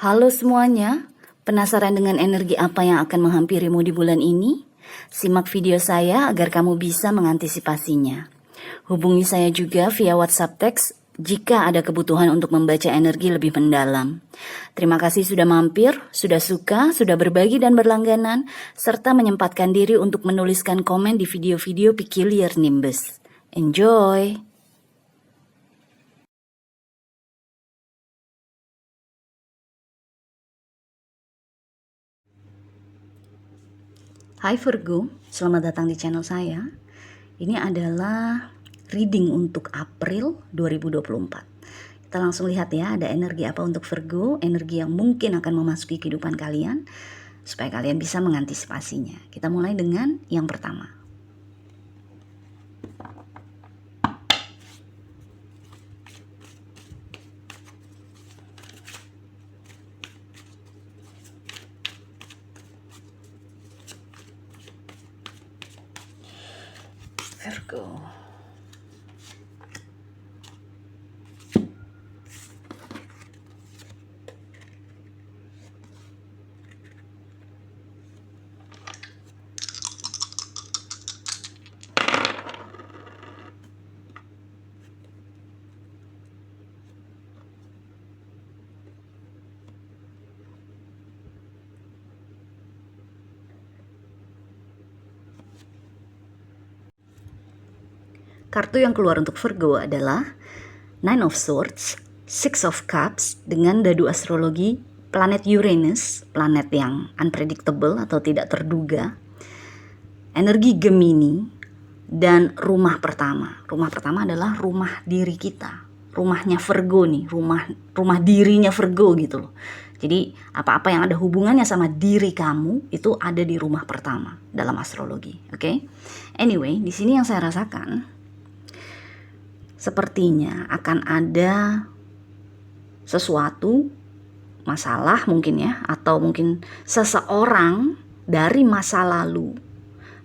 Halo semuanya, penasaran dengan energi apa yang akan menghampirimu di bulan ini? Simak video saya agar kamu bisa mengantisipasinya. Hubungi saya juga via WhatsApp teks jika ada kebutuhan untuk membaca energi lebih mendalam. Terima kasih sudah mampir, sudah suka, sudah berbagi dan berlangganan, serta menyempatkan diri untuk menuliskan komen di video-video Peculiar Nimbus. Enjoy! Hai Virgo, selamat datang di channel saya. Ini adalah reading untuk April 2024. Kita langsung lihat ya, ada energi apa untuk Virgo, energi yang mungkin akan memasuki kehidupan kalian, supaya kalian bisa mengantisipasinya. Kita mulai dengan yang pertama. Virgo. Kartu yang keluar untuk Virgo adalah Nine of Swords, Six of Cups dengan dadu astrologi planet Uranus, planet yang unpredictable atau tidak terduga, energi Gemini, dan rumah pertama. Rumah pertama adalah rumah diri kita, rumahnya Virgo nih, rumah dirinya Virgo gitu loh. Jadi apa-apa yang ada hubungannya sama diri kamu itu ada di rumah pertama dalam astrologi, oke? Anyway, di sini yang saya rasakan sepertinya akan ada sesuatu masalah mungkin ya, atau mungkin seseorang dari masa lalu,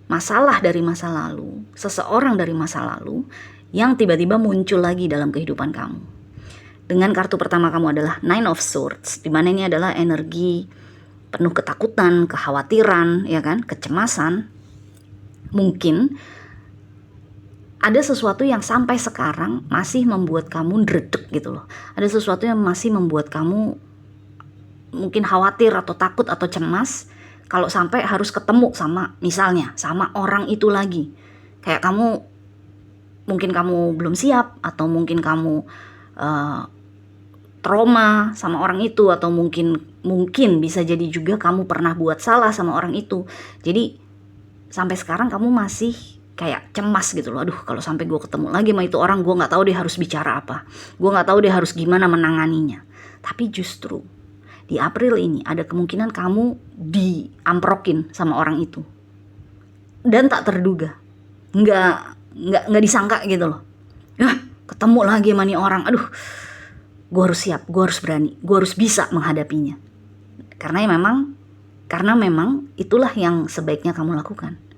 masalah dari masa lalu, seseorang dari masa lalu yang tiba-tiba muncul lagi dalam kehidupan kamu. Dengan kartu pertama kamu adalah Nine of Swords, dimana ini adalah energi penuh ketakutan, kekhawatiran, ya kan, kecemasan. Mungkin ada sesuatu yang sampai sekarang masih membuat kamu dredeg gitu loh. Ada sesuatu yang masih membuat kamu mungkin khawatir atau takut atau cemas kalau sampai harus ketemu sama, misalnya sama orang itu lagi. Kayak mungkin kamu belum siap, atau mungkin kamu trauma sama orang itu, atau mungkin bisa jadi juga kamu pernah buat salah sama orang itu. Jadi sampai sekarang kamu masih kayak cemas gitu loh. Aduh, kalau sampai gue ketemu lagi sama itu orang, gue nggak tahu dia harus bicara apa, gue nggak tahu dia harus gimana menanganinya. Tapi justru di April ini ada kemungkinan kamu diamprokin sama orang itu dan tak terduga, nggak disangka gitu loh. Ketemu lagi sama nih orang, aduh, gue harus siap, gue harus berani, gue harus bisa menghadapinya. Karena memang itulah yang sebaiknya kamu lakukan.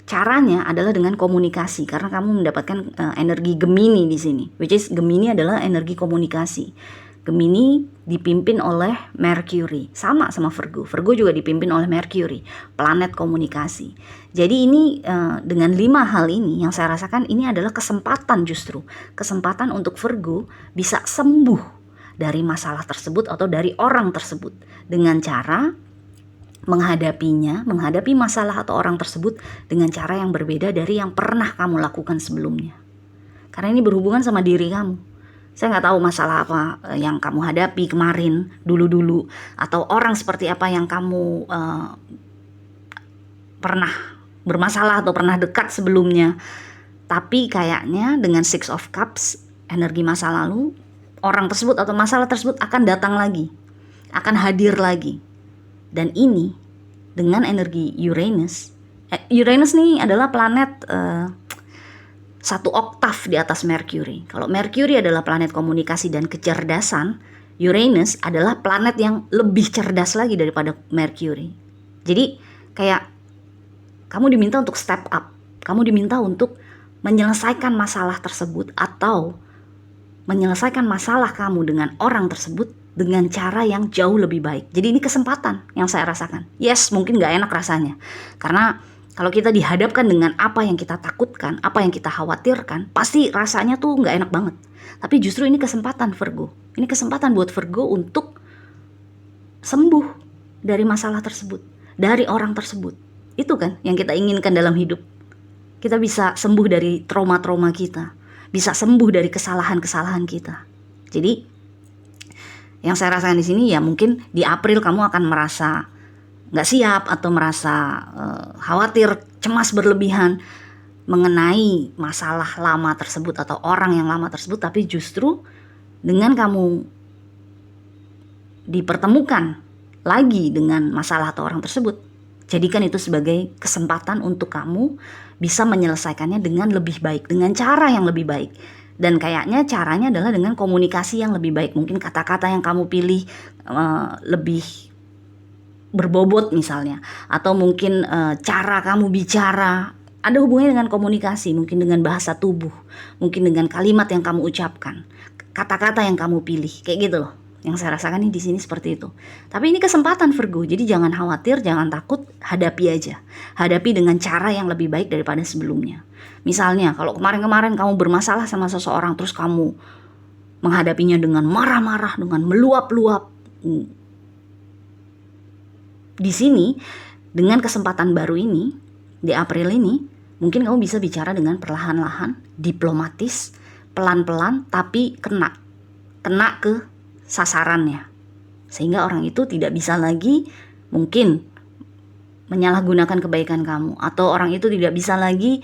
Caranya adalah dengan komunikasi, karena kamu mendapatkan energi Gemini di sini, which is Gemini adalah energi komunikasi. Gemini dipimpin oleh Mercury, sama Virgo. Virgo juga dipimpin oleh Mercury, planet komunikasi. Jadi ini dengan 5 hal ini yang saya rasakan, ini adalah kesempatan, justru kesempatan untuk Virgo bisa sembuh dari masalah tersebut atau dari orang tersebut dengan cara menghadapi masalah atau orang tersebut dengan cara yang berbeda dari yang pernah kamu lakukan sebelumnya. Karena ini berhubungan sama diri kamu. Saya nggak tahu masalah apa yang kamu hadapi kemarin, dulu, atau orang seperti apa yang kamu pernah bermasalah atau pernah dekat sebelumnya. Tapi kayaknya dengan Six of Cups, energi masa lalu, orang tersebut atau masalah tersebut akan datang lagi, akan hadir lagi. Dan ini dengan energi Uranus. Uranus nih adalah planet 1 oktav di atas Mercury. Kalau Mercury adalah planet komunikasi dan kecerdasan, Uranus adalah planet yang lebih cerdas lagi daripada Mercury. Jadi kayak kamu diminta untuk step up, kamu diminta untuk menyelesaikan masalah tersebut atau menyelesaikan masalah kamu dengan orang tersebut dengan cara yang jauh lebih baik. Jadi ini kesempatan yang saya rasakan. Yes, mungkin gak enak rasanya. Karena kalau kita dihadapkan dengan apa yang kita takutkan, apa yang kita khawatirkan, pasti rasanya tuh gak enak banget. Tapi justru ini kesempatan Virgo. Ini kesempatan buat Virgo untuk sembuh dari masalah tersebut, dari orang tersebut. Itu kan yang kita inginkan dalam hidup. Kita bisa sembuh dari trauma-trauma kita, bisa sembuh dari kesalahan-kesalahan kita. Jadi yang saya rasakan di sini ya mungkin di April kamu akan merasa nggak siap atau merasa khawatir, cemas berlebihan mengenai masalah lama tersebut atau orang yang lama tersebut. Tapi justru dengan kamu dipertemukan lagi dengan masalah atau orang tersebut, jadikan itu sebagai kesempatan untuk kamu bisa menyelesaikannya dengan lebih baik, dengan cara yang lebih baik. Dan kayaknya caranya adalah dengan komunikasi yang lebih baik. Mungkin kata-kata yang kamu pilih lebih berbobot misalnya. Atau mungkin cara kamu bicara ada hubungannya dengan komunikasi. Mungkin dengan bahasa tubuh, mungkin dengan kalimat yang kamu ucapkan, kata-kata yang kamu pilih. Kayak gitu loh. Yang saya rasakan di sini seperti itu. Tapi ini kesempatan Virgo. Jadi jangan khawatir, jangan takut, hadapi aja. Hadapi dengan cara yang lebih baik daripada sebelumnya. Misalnya kalau kemarin-kemarin kamu bermasalah sama seseorang, terus kamu menghadapinya dengan marah-marah, dengan meluap-luap. Di sini dengan kesempatan baru ini, di April ini, mungkin kamu bisa bicara dengan perlahan-lahan, diplomatis, pelan-pelan, tapi kena ke sasarannya. Sehingga orang itu tidak bisa lagi mungkin menyalahgunakan kebaikan kamu, atau orang itu tidak bisa lagi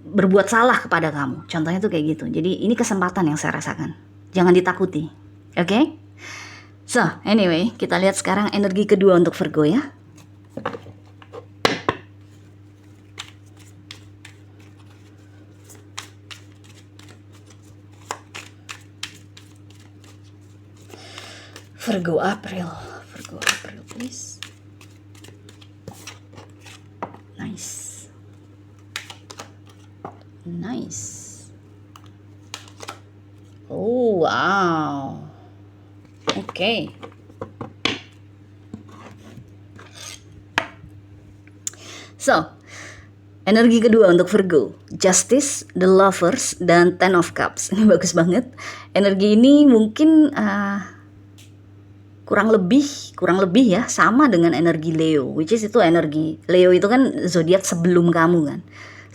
berbuat salah kepada kamu. Contohnya tuh kayak gitu. Jadi ini kesempatan yang saya rasakan. Jangan ditakuti. Oke? So, anyway, kita lihat sekarang energi kedua untuk Virgo ya. Virgo April please. Nice. Oh wow. Okay. So, energi kedua untuk Virgo, Justice, The Lovers, dan Ten of Cups. Ini bagus banget. Energi ini mungkin kurang lebih ya sama dengan energi Leo, which is itu energi Leo itu kan zodiak sebelum kamu kan,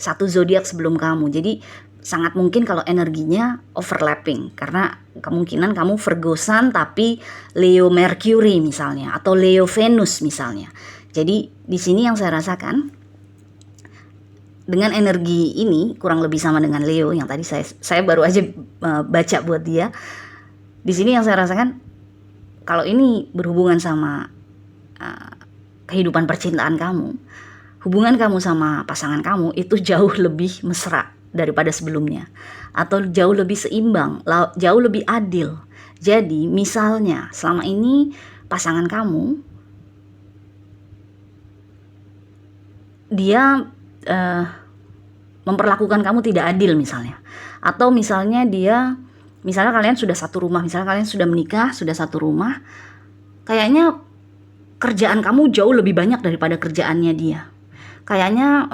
satu zodiak sebelum kamu. Jadi sangat mungkin kalau energinya overlapping, karena kemungkinan kamu Virgo Sun tapi Leo Mercury misalnya, atau Leo Venus misalnya. Jadi di sini yang saya rasakan dengan energi ini kurang lebih sama dengan Leo yang tadi saya baru aja baca buat dia. Di sini yang saya rasakan kalau ini berhubungan sama kehidupan percintaan kamu, hubungan kamu sama pasangan kamu itu jauh lebih mesra daripada sebelumnya, atau jauh lebih seimbang, jauh lebih adil. Jadi misalnya selama ini pasangan kamu dia memperlakukan kamu tidak adil misalnya, atau misalnya kalian sudah satu rumah, misalnya kalian sudah menikah, sudah satu rumah, kayaknya kerjaan kamu jauh lebih banyak daripada kerjaannya dia. Kayaknya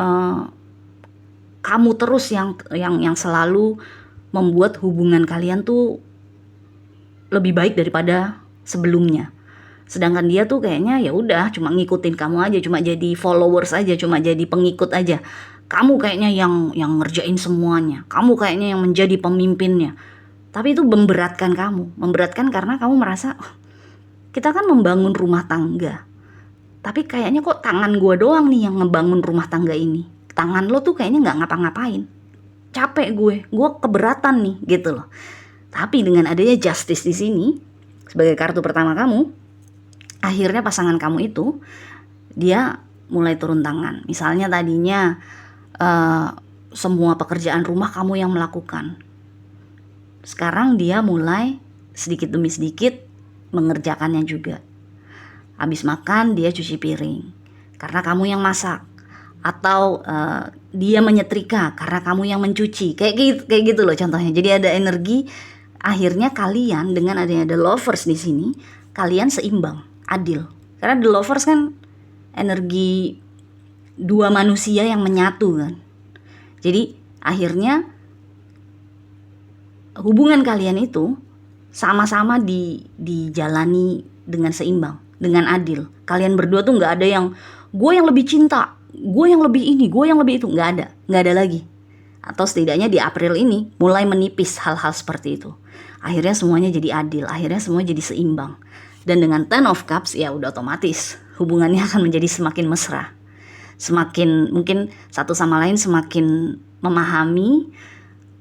kamu terus yang selalu membuat hubungan kalian tuh lebih baik daripada sebelumnya. Sedangkan dia tuh kayaknya ya udah cuma ngikutin kamu aja, cuma jadi followers aja, cuma jadi pengikut aja. Kamu kayaknya yang ngerjain semuanya. Kamu kayaknya yang menjadi pemimpinnya. Tapi itu memberatkan kamu. Memberatkan karena kamu merasa kita kan membangun rumah tangga, tapi kayaknya kok tangan gue doang nih yang ngebangun rumah tangga ini. Tangan lo tuh kayaknya gak ngapa-ngapain. Capek gue keberatan nih gitu loh. Tapi dengan adanya Justice di sini sebagai kartu pertama kamu, akhirnya pasangan kamu itu dia mulai turun tangan. Misalnya tadinya semua pekerjaan rumah kamu yang melakukan. Sekarang dia mulai sedikit demi sedikit mengerjakannya juga. Habis makan dia cuci piring karena kamu yang masak, atau dia menyetrika karena kamu yang mencuci. Kayak gitu loh contohnya. Jadi ada energi akhirnya kalian dengan adanya the lovers di sini, kalian seimbang, adil. Karena the lovers kan energi dua manusia yang menyatu kan. Jadi akhirnya hubungan kalian itu sama-sama dijalani dengan seimbang, dengan adil. Kalian berdua tuh nggak ada yang gue yang lebih cinta, gue yang lebih ini, gue yang lebih itu, nggak ada lagi. Atau setidaknya di April ini mulai menipis hal-hal seperti itu. Akhirnya semuanya jadi adil, akhirnya semua jadi seimbang. Dan dengan Ten of Cups ya udah otomatis hubungannya akan menjadi semakin mesra. Semakin mungkin satu sama lain semakin memahami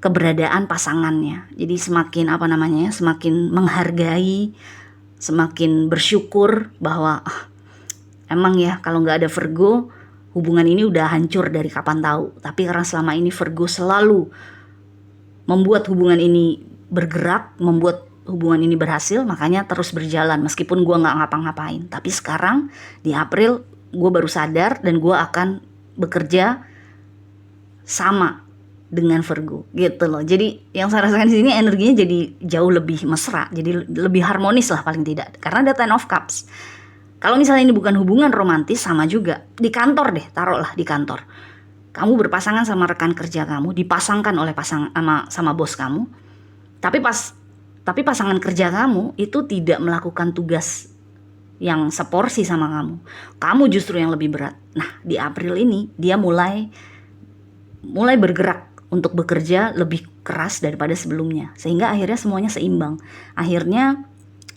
keberadaan pasangannya. Jadi semakin semakin menghargai, semakin bersyukur bahwa emang ya kalau nggak ada Virgo, hubungan ini udah hancur dari kapan tahu. Tapi karena selama ini Virgo selalu membuat hubungan ini bergerak, membuat hubungan ini berhasil, makanya terus berjalan meskipun gue nggak ngapa-ngapain. Tapi sekarang di April gue baru sadar dan gue akan bekerja sama dengan Virgo gitu loh. Jadi yang saya rasakan di sini energinya jadi jauh lebih mesra, jadi lebih harmonis lah paling tidak. Karena ada Ten of Cups. Kalau misalnya ini bukan hubungan romantis, sama juga di kantor deh, taruhlah di kantor. Kamu berpasangan sama rekan kerja kamu, dipasangkan oleh sama bos kamu. Tapi pasangan kerja kamu itu tidak melakukan tugas yang seporsi sama kamu. Kamu justru yang lebih berat. Nah, di April ini dia mulai bergerak untuk bekerja lebih keras daripada sebelumnya. Sehingga akhirnya semuanya seimbang. Akhirnya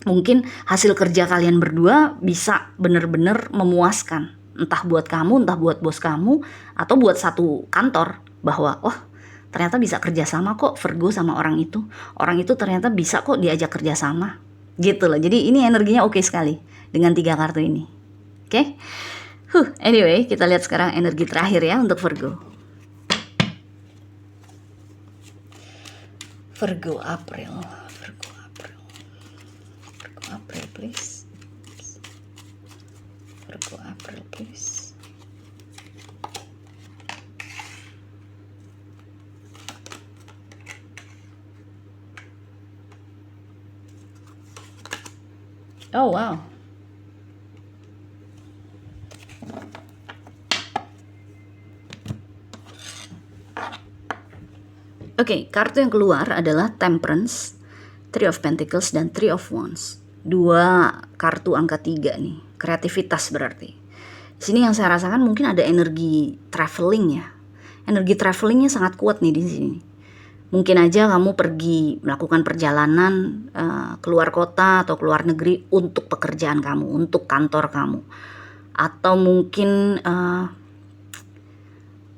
mungkin hasil kerja kalian berdua bisa benar-benar memuaskan. Entah buat kamu, entah buat bos kamu, atau buat satu kantor. Bahwa ternyata bisa kerjasama kok Virgo sama orang itu. Orang itu ternyata bisa kok diajak kerjasama. Gitu loh. Jadi ini energinya oke sekali dengan 3 kartu ini. Oke? Anyway, kita lihat sekarang energi terakhir ya untuk Virgo. Virgo April, please. Virgo April, please. Oh wow. Oke, kartu yang keluar adalah Temperance, Three of Pentacles, dan Three of Wands. 2 kartu angka 3 nih, kreativitas berarti. Di sini yang saya rasakan mungkin ada energi traveling ya. Energi travelingnya sangat kuat nih di sini. Mungkin aja kamu pergi melakukan perjalanan keluar kota atau keluar negeri untuk pekerjaan kamu, untuk kantor kamu. Atau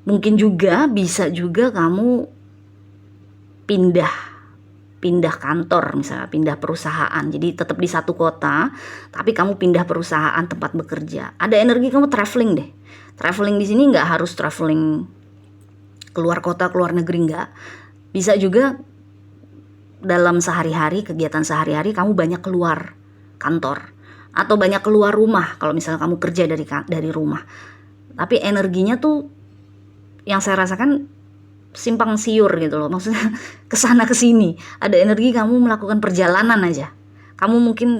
mungkin juga bisa juga kamu pindah kantor, misalnya pindah perusahaan. Jadi tetap di satu kota, tapi kamu pindah perusahaan tempat bekerja. Ada energi kamu traveling deh. Traveling di sini nggak harus traveling keluar kota, keluar negeri, nggak. Bisa juga dalam sehari-hari, kegiatan sehari-hari kamu banyak keluar kantor atau banyak keluar rumah. Kalau misalnya kamu kerja dari rumah, tapi energinya tuh yang saya rasakan simpang siur gitu loh, maksudnya kesana kesini. Ada energi kamu melakukan perjalanan aja.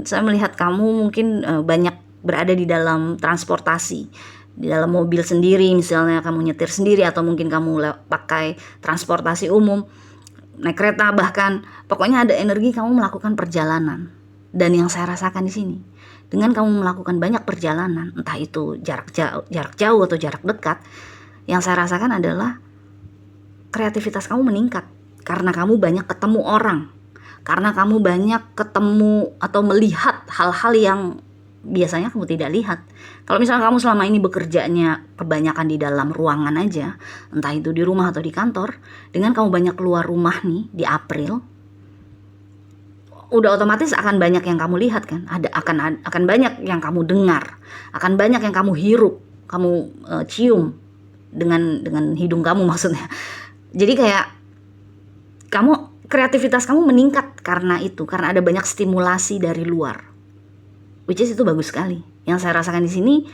Saya melihat kamu mungkin banyak berada di dalam transportasi, di dalam mobil sendiri, misalnya kamu nyetir sendiri, atau mungkin kamu pakai transportasi umum, naik kereta bahkan. Pokoknya ada energi kamu melakukan perjalanan. Dan yang saya rasakan di sini, dengan kamu melakukan banyak perjalanan, entah itu jarak jauh atau jarak dekat, yang saya rasakan adalah kreativitas kamu meningkat karena kamu banyak ketemu orang, karena kamu banyak ketemu atau melihat hal-hal yang biasanya kamu tidak lihat. Kalau misalnya kamu selama ini bekerjanya kebanyakan di dalam ruangan aja, entah itu di rumah atau di kantor, dengan kamu banyak keluar rumah nih di April, udah otomatis akan banyak yang kamu lihat kan, akan banyak yang kamu dengar, akan banyak yang kamu hirup, kamu cium dengan hidung kamu maksudnya. Jadi kayak kreativitas kamu meningkat karena ada banyak stimulasi dari luar, which is itu bagus sekali. Yang saya rasakan di sini,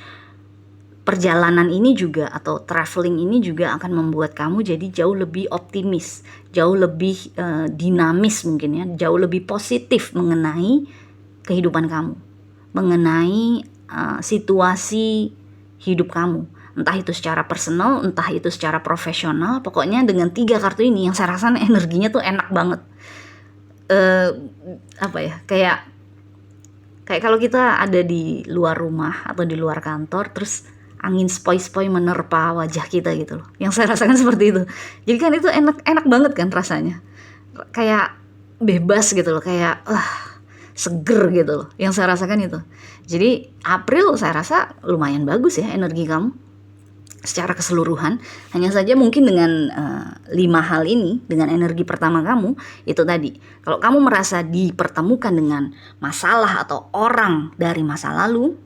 perjalanan ini juga atau traveling ini juga akan membuat kamu jadi jauh lebih optimis, jauh lebih dinamis mungkin ya, jauh lebih positif mengenai kehidupan kamu, mengenai situasi hidup kamu, entah itu secara personal, entah itu secara profesional. Pokoknya dengan 3 kartu ini yang saya rasa energinya tuh enak banget. Apa ya, kayak kalau kita ada di luar rumah atau di luar kantor, terus angin sepoi-sepoi menerpa wajah kita gitu loh. Yang saya rasakan seperti itu. Jadi kan itu enak banget kan rasanya. Kayak bebas gitu loh, kayak seger gitu loh. Yang saya rasakan itu. Jadi April saya rasa lumayan bagus ya energi kamu secara keseluruhan. Hanya saja mungkin dengan 5 hal ini, dengan energi pertama kamu itu tadi, kalau kamu merasa dipertemukan dengan masalah atau orang dari masa lalu,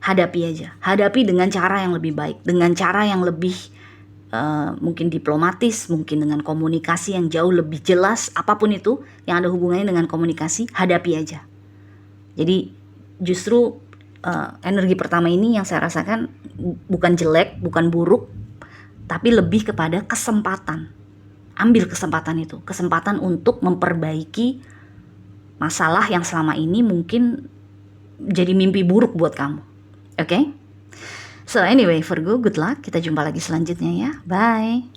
hadapi aja, hadapi dengan cara yang lebih baik, dengan cara yang lebih mungkin diplomatis, mungkin dengan komunikasi yang jauh lebih jelas. Apapun itu yang ada hubungannya dengan komunikasi, hadapi aja. Jadi justru energi pertama ini yang saya rasakan bukan jelek, bukan buruk, tapi lebih kepada kesempatan. Ambil kesempatan itu, kesempatan untuk memperbaiki masalah yang selama ini mungkin jadi mimpi buruk buat kamu. Oke? So anyway, Virgo, good luck. Kita jumpa lagi selanjutnya ya. Bye.